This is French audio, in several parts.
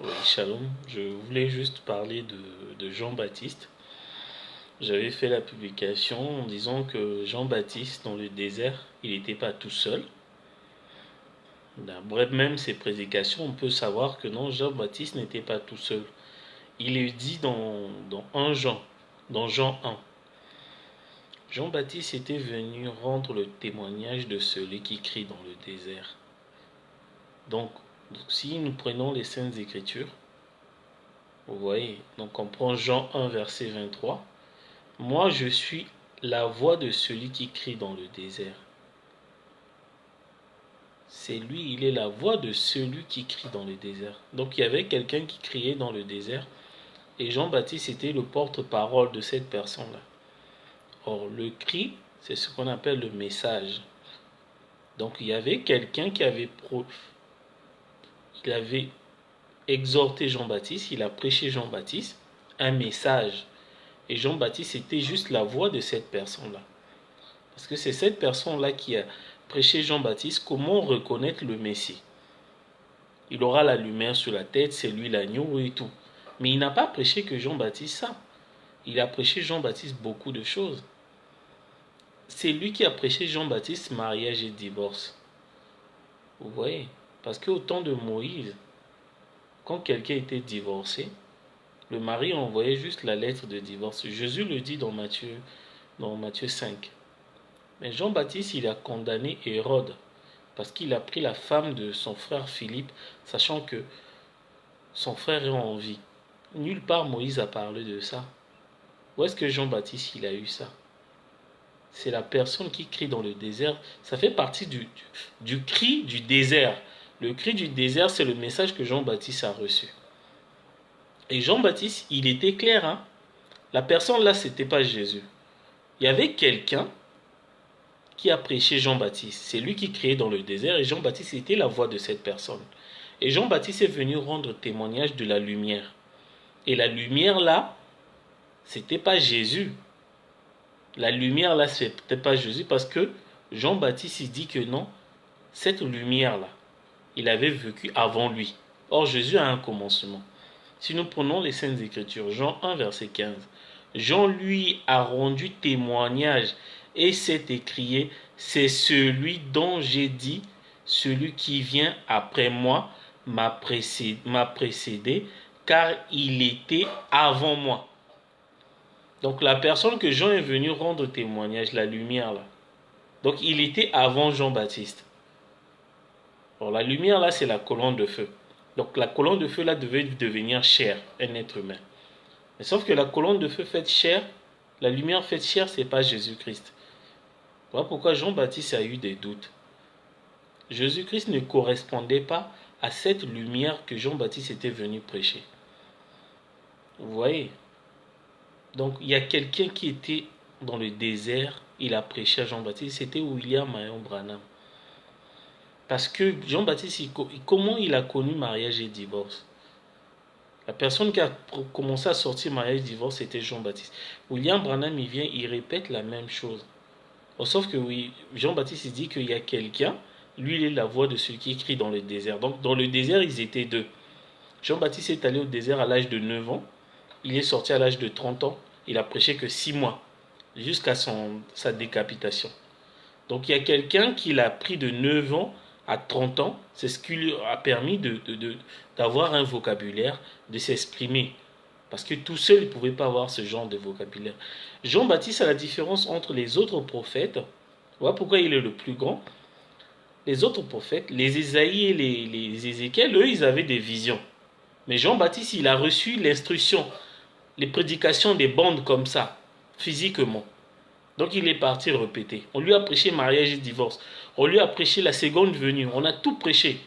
Oui, shalom. Je voulais juste parler de Jean-Baptiste. J'avais fait la publication en disant que Jean-Baptiste, dans le désert, il n'était pas tout seul. Bref, même ses prédications, on peut savoir que non, Jean-Baptiste n'était pas tout seul. Il est dit dans 1 Jean, dans Jean 1. Jean-Baptiste était venu rendre le témoignage de celui qui crie dans le désert. Donc, si nous prenons les Saintes Écritures, vous voyez, donc on prend Jean 1, verset 23. Moi, je suis la voix de celui qui crie dans le désert. C'est lui, il est la voix de celui qui crie dans le désert. Donc il y avait quelqu'un qui criait dans le désert et Jean-Baptiste était le porte-parole de cette personne-là. Or, le cri, c'est ce qu'on appelle le message. Donc il y avait quelqu'un qui il avait exhorté Jean-Baptiste, il a prêché Jean-Baptiste un message. Et Jean-Baptiste était juste la voix de cette personne-là. Parce que c'est cette personne-là qui a prêché Jean-Baptiste comment reconnaître le Messie. Il aura la lumière sur la tête, c'est lui l'agneau et tout. Mais il n'a pas prêché que Jean-Baptiste ça. Il a prêché Jean-Baptiste beaucoup de choses. C'est lui qui a prêché Jean-Baptiste mariage et divorce. Vous voyez? Parce qu'au temps de Moïse, quand quelqu'un était divorcé, le mari envoyait juste la lettre de divorce. Jésus le dit dans Matthieu 5. Mais Jean-Baptiste, il a condamné Hérode parce qu'il a pris la femme de son frère Philippe, sachant que son frère est en vie. Nulle part Moïse a parlé de ça. Où est-ce que Jean-Baptiste il a eu ça? C'est la personne qui crie dans le désert. Ça fait partie du cri du désert. Le cri du désert, c'est le message que Jean-Baptiste a reçu. Et Jean-Baptiste, il était clair. Hein? La personne là, c'était pas Jésus. Il y avait quelqu'un qui a prêché Jean-Baptiste. C'est lui qui criait dans le désert et Jean-Baptiste était la voix de cette personne. Et Jean-Baptiste est venu rendre témoignage de la lumière. Et la lumière là, c'était pas Jésus. La lumière là, c'était pas Jésus parce que Jean-Baptiste il dit que non, cette lumière là, il avait vécu avant lui. Or Jésus a un commencement. Si nous prenons les Saintes Écritures, Jean 1 verset 15, Jean lui a rendu témoignage et s'est écrié, c'est celui dont j'ai dit, celui qui vient après moi m'a précédé, car il était avant moi. Donc la personne que Jean est venu rendre témoignage, la lumière là, donc il était avant Jean-Baptiste. Alors la lumière là, c'est la colonne de feu. Donc la colonne de feu là devait devenir chair, un être humain. Mais sauf que la colonne de feu faite chair, la lumière faite chair, c'est pas Jésus-Christ. Voilà pourquoi Jean-Baptiste a eu des doutes. Jésus-Christ ne correspondait pas à cette lumière que Jean-Baptiste était venu prêcher. Vous voyez? Donc il y a quelqu'un qui était dans le désert, il a prêché à Jean-Baptiste, c'était William Marion Branham. Parce que Jean-Baptiste, comment il a connu mariage et divorce? La personne qui a commencé à sortir mariage et divorce, c'était Jean-Baptiste. William Branham, il vient, il répète la même chose. Sauf que oui, Jean-Baptiste, il dit qu'il y a quelqu'un, lui, il est la voix de celui qui crie dans le désert. Donc, dans le désert, ils étaient deux. Jean-Baptiste est allé au désert à l'âge de 9 ans. Il est sorti à l'âge de 30 ans. Il a prêché que 6 mois, jusqu'à sa décapitation. Donc, il y a quelqu'un qui l'a pris de 9 ans à 30 ans. C'est ce qui lui a permis d'avoir un vocabulaire, de s'exprimer. Parce que tout seul, il ne pouvait pas avoir ce genre de vocabulaire. Jean-Baptiste a la différence entre les autres prophètes. Voilà pourquoi il est le plus grand. Les autres prophètes, les Ésaïe et les Ézéchiel, eux, ils avaient des visions. Mais Jean-Baptiste, il a reçu l'instruction, les prédications des bandes comme ça, physiquement. Donc il est parti répéter. On lui a prêché mariage et divorce. On lui a prêché la seconde venue. On a tout prêché.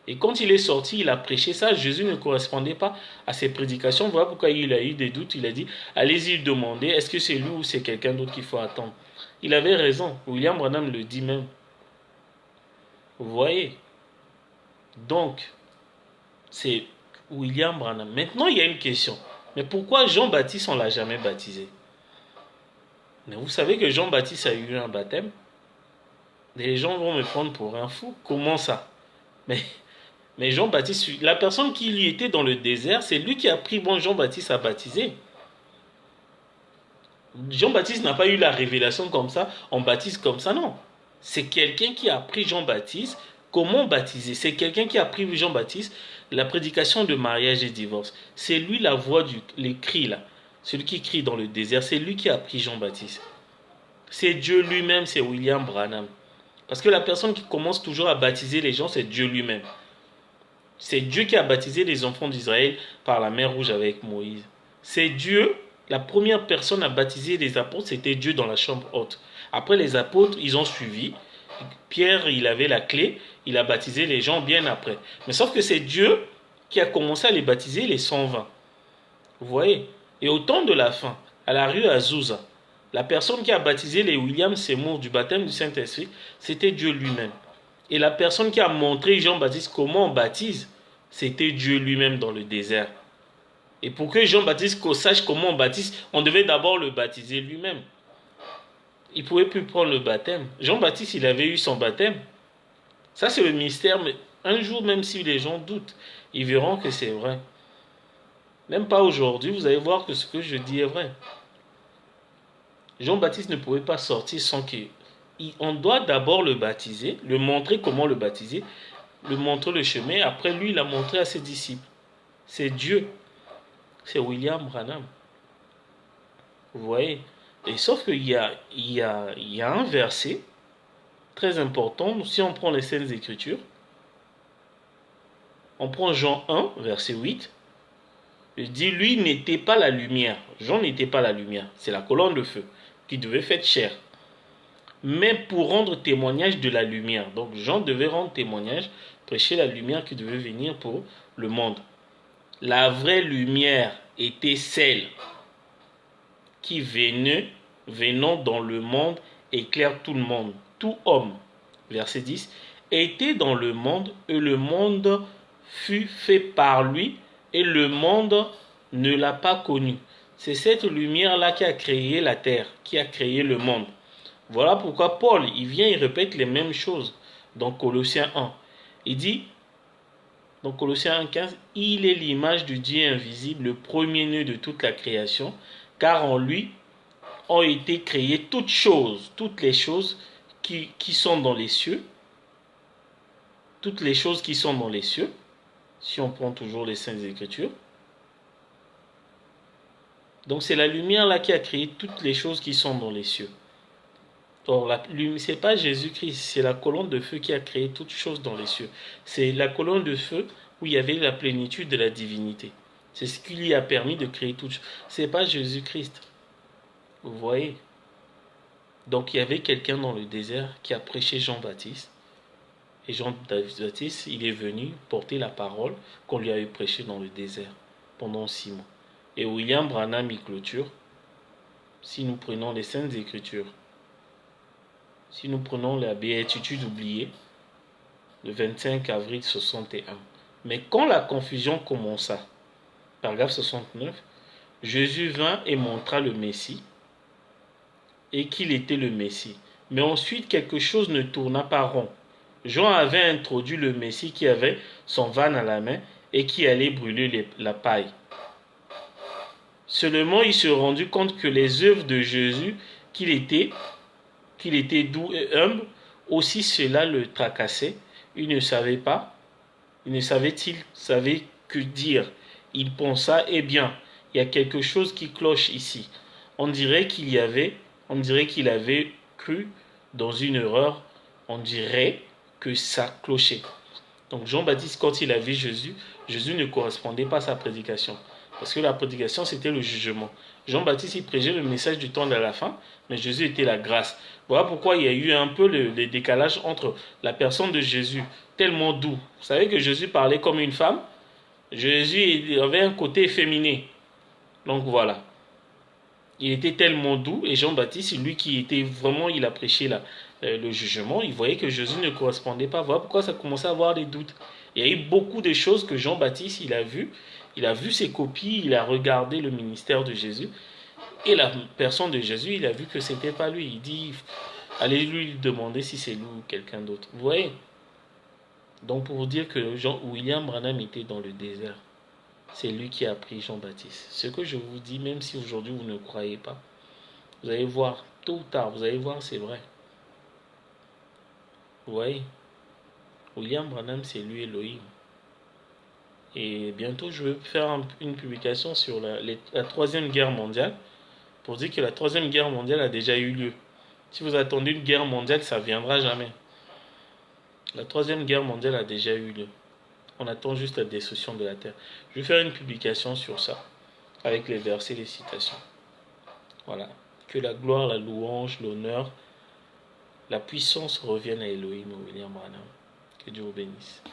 Et quand il est sorti, il a prêché ça. Jésus ne correspondait pas à ses prédications. Voilà pourquoi il a eu des doutes. Il a dit, allez-y demander, est-ce que c'est lui ou c'est quelqu'un d'autre qu'il faut attendre? Il avait raison. William Branham le dit même. Vous voyez? Donc, c'est William Branham. Maintenant, il y a une question. Mais pourquoi Jean-Baptiste, on ne l'a jamais baptisé? Mais vous savez que Jean-Baptiste a eu un baptême? Les gens vont me prendre pour un fou. Comment ça? Mais Mais Jean-Baptiste, la personne qui lui était dans le désert, c'est lui qui a pris Jean-Baptiste à baptiser. Jean-Baptiste n'a pas eu la révélation comme ça, on baptise comme ça, non. C'est quelqu'un qui a appris Jean-Baptiste comment baptiser. C'est quelqu'un qui a appris Jean-Baptiste la prédication de mariage et divorce. C'est lui la voix les cris là. Celui qui crie dans le désert, c'est lui qui a appris Jean-Baptiste. C'est Dieu lui-même, c'est William Branham. Parce que la personne qui commence toujours à baptiser les gens, c'est Dieu lui-même. C'est Dieu qui a baptisé les enfants d'Israël par la mer Rouge avec Moïse. C'est Dieu, la première personne à baptiser les apôtres, c'était Dieu dans la chambre haute. Après les apôtres, ils ont suivi. Pierre, il avait la clé, il a baptisé les gens bien après. Mais sauf que c'est Dieu qui a commencé à les baptiser les 120. Vous voyez? Et au temps de la fin, à la rue Azusa, la personne qui a baptisé les William Seymour du baptême du Saint-Esprit, c'était Dieu lui-même. Et la personne qui a montré Jean-Baptiste comment on baptise, c'était Dieu lui-même dans le désert. Et pour que Jean-Baptiste sache comment on baptise, on devait d'abord le baptiser lui-même. Il ne pouvait plus prendre le baptême. Jean-Baptiste, il avait eu son baptême. Ça, c'est le mystère. Mais un jour, même si les gens doutent, ils verront que c'est vrai. Même pas aujourd'hui, vous allez voir que ce que je dis est vrai. Jean-Baptiste ne pouvait pas sortir sans que... On doit d'abord le baptiser, le montrer comment le baptiser, le montrer le chemin. Après, lui, il a montré à ses disciples. C'est Dieu. C'est William Branham. Vous voyez? Et sauf qu'il y a un verset très important. Si on prend les Saintes Écritures, on prend Jean 1, verset 8. Il dit, lui n'était pas la lumière. Jean n'était pas la lumière. C'est la colonne de feu qui devait faire chair. Mais pour rendre témoignage de la lumière. Donc Jean devait rendre témoignage, prêcher la lumière qui devait venir pour le monde. La vraie lumière était celle qui venant dans le monde éclaire tout le monde. Tout homme, verset 10, était dans le monde et le monde fut fait par lui et le monde ne l'a pas connu. C'est cette lumière-là qui a créé la terre, qui a créé le monde. Voilà pourquoi Paul, il vient, il répète les mêmes choses dans Colossiens 1. Il dit, dans Colossiens 1,15, il est l'image du Dieu invisible, le premier-né de toute la création, car en lui ont été créées toutes les choses qui sont dans les cieux, toutes les choses qui sont dans les cieux, si on prend toujours les Saintes Écritures. Donc c'est la lumière là qui a créé toutes les choses qui sont dans les cieux. Or, ce n'est pas Jésus-Christ, c'est la colonne de feu qui a créé toutes choses dans les cieux. C'est la colonne de feu où il y avait la plénitude de la divinité. C'est ce qui lui a permis de créer toutes choses. Ce n'est pas Jésus-Christ. Vous voyez? Donc il y avait quelqu'un dans le désert qui a prêché Jean-Baptiste. Et Jean-Baptiste, il est venu porter la parole qu'on lui avait prêchée dans le désert pendant 6 mois. Et William Branham y clôture. Si nous prenons les Saintes Écritures, si nous prenons la béatitude oubliée, le 25 avril 61. Mais quand la confusion commença, paragraphe 69, Jésus vint et montra le Messie, et qu'il était le Messie. Mais ensuite, quelque chose ne tourna pas rond. Jean avait introduit le Messie qui avait son van à la main et qui allait brûler la paille. Seulement, il se rendit compte que les œuvres de Jésus, qu'il était doux et humble, aussi cela le tracassait. Il ne savait que dire. Il pensa, eh bien, il y a quelque chose qui cloche ici. On dirait qu'il avait cru dans une erreur. On dirait que ça clochait. Donc Jean-Baptiste, quand il a vu Jésus, Jésus ne correspondait pas à sa prédication. Parce que la prédication, c'était le jugement. Jean-Baptiste, il prêchait le message du temps de la fin, mais Jésus était la grâce. Voilà pourquoi il y a eu un peu le décalage entre la personne de Jésus, tellement doux. Vous savez que Jésus parlait comme une femme. Jésus avait un côté féminin. Donc voilà. Il était tellement doux, et Jean-Baptiste, lui qui était vraiment, il a prêché le jugement, il voyait que Jésus ne correspondait pas. Voilà pourquoi ça commençait à avoir des doutes. Il y a eu beaucoup de choses que Jean-Baptiste, il a vu ses copies, il a regardé le ministère de Jésus, et la personne de Jésus, il a vu que c'était pas lui. Il dit, allez lui demander si c'est lui ou quelqu'un d'autre. Vous voyez? Donc pour vous dire que William Branham était dans le désert, c'est lui qui a pris Jean-Baptiste. Ce que je vous dis, même si aujourd'hui vous ne croyez pas, vous allez voir, tôt ou tard, vous allez voir, c'est vrai. Vous voyez, William Branham, c'est lui Elohim. Et bientôt, je vais faire une publication sur la Troisième Guerre mondiale, pour dire que la Troisième Guerre mondiale a déjà eu lieu. Si vous attendez une guerre mondiale, ça ne viendra jamais. La Troisième Guerre mondiale a déjà eu lieu. On attend juste la destruction de la Terre. Je vais faire une publication sur ça, avec les versets, les citations. Voilà. Que la gloire, la louange, l'honneur, la puissance reviennent à Elohim, au William Branham. Que Dieu vous bénisse.